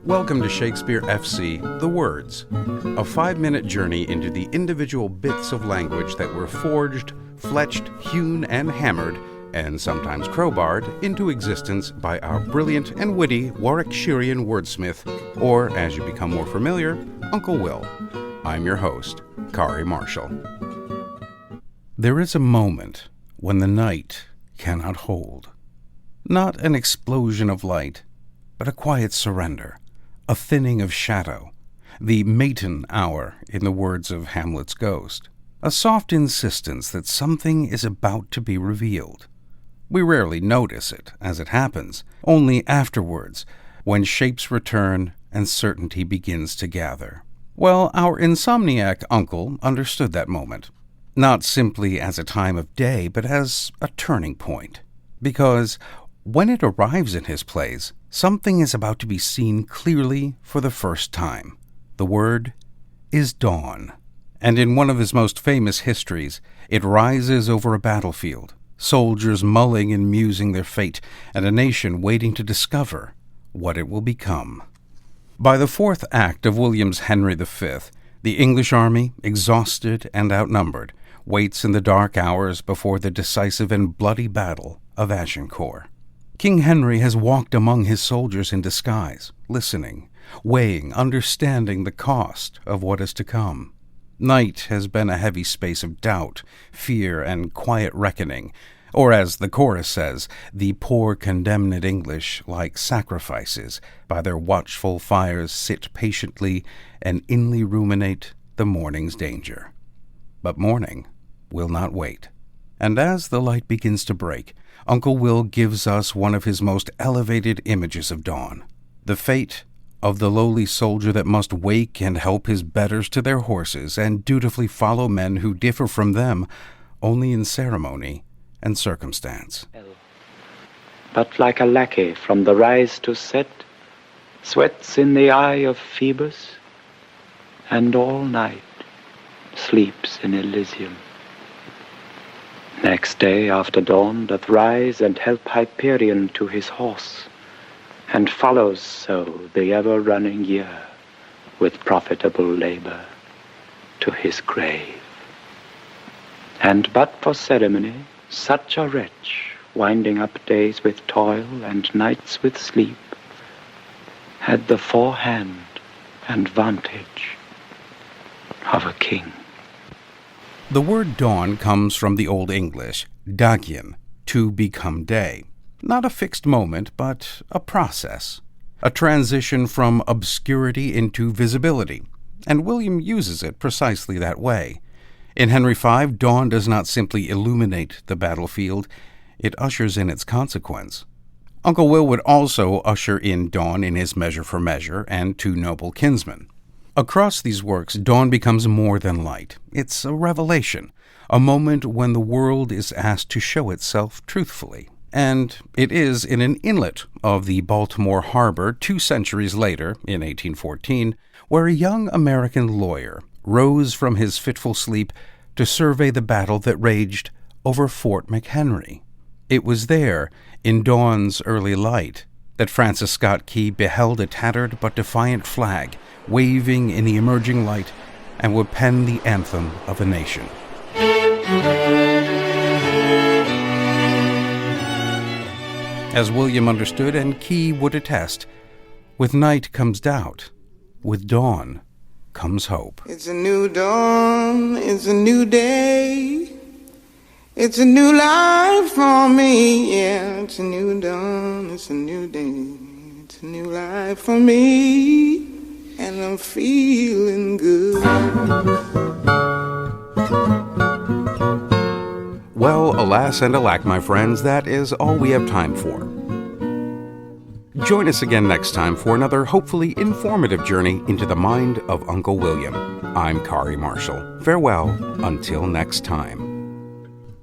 Welcome to Shakespeare FC, The Words, a 5-minute journey into the individual bits of language that were forged, fletched, hewn, and hammered, and sometimes crowbarred, into existence by our brilliant and witty Warwickshirean wordsmith, or, as you become more familiar, Uncle Will. I'm your host, Kari Marshall. There is a moment when the night cannot hold. Not an explosion of light, but a quiet surrender, a thinning of shadow, the matin hour in the words of Hamlet's ghost, a soft insistence that something is about to be revealed. We rarely notice it as it happens, only afterwards, when shapes return and certainty begins to gather. Well, our insomniac uncle understood that moment, not simply as a time of day, but as a turning point. Because when it arrives in his plays, something is about to be seen clearly for the first time. The word is dawn. And in one of his most famous histories, it rises over a battlefield, soldiers mulling and musing their fate, and a nation waiting to discover what it will become. By the fourth act of William's Henry V, the English army, exhausted and outnumbered, waits in the dark hours before the decisive and bloody battle of Agincourt. King Henry has walked among his soldiers in disguise, listening, weighing, understanding the cost of what is to come. Night has been a heavy space of doubt, fear, and quiet reckoning, or as the chorus says, the poor condemned English, like sacrifices, by their watchful fires sit patiently and inly ruminate the morning's danger. But morning will not wait. And as the light begins to break, Uncle Will gives us one of his most elevated images of dawn, the fate of the lowly soldier that must wake and help his betters to their horses and dutifully follow men who differ from them only in ceremony and circumstance. But like a lackey from the rise to set, sweats in the eye of Phoebus, and all night sleeps in Elysium. Next day after dawn doth rise and help Hyperion to his horse, and follows so the ever-running year with profitable labor to his grave. And but for ceremony, such a wretch, winding up days with toil and nights with sleep, had the forehand and vantage of a king. The word dawn comes from the Old English, dagian, to become day. Not a fixed moment, but a process. A transition from obscurity into visibility. And William uses it precisely that way. In Henry V, dawn does not simply illuminate the battlefield, it ushers in its consequence. Uncle Will would also usher in dawn in his Measure for Measure and Two Noble Kinsmen. Across these works, dawn becomes more than light. It's a revelation, a moment when the world is asked to show itself truthfully. And it is in an inlet of the Baltimore Harbor 2 centuries later, in 1814, where a young American lawyer rose from his fitful sleep to survey the battle that raged over Fort McHenry. It was there, in dawn's early light, that Francis Scott Key beheld a tattered but defiant flag waving in the emerging light and would pen the anthem of a nation. As William understood and Key would attest, with night comes doubt, with dawn comes hope. It's a new dawn, it's a new day, it's a new life for me, yeah, it's a new dawn, it's a new day, it's a new life for me, and I'm feeling good. Well, alas and alack, my friends, that is all we have time for. Join us again next time for another hopefully informative journey into the mind of Uncle William. I'm Kari Marshall. Farewell until next time.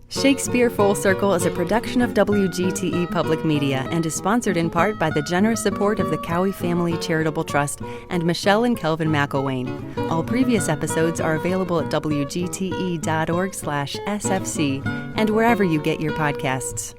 Shakespeare Full Circle is a production of WGTE Public Media and is sponsored in part by the generous support of the Cowie Family Charitable Trust and Michelle and Kelvin McElwain. All previous episodes are available at wgte.org/SFC and wherever you get your podcasts.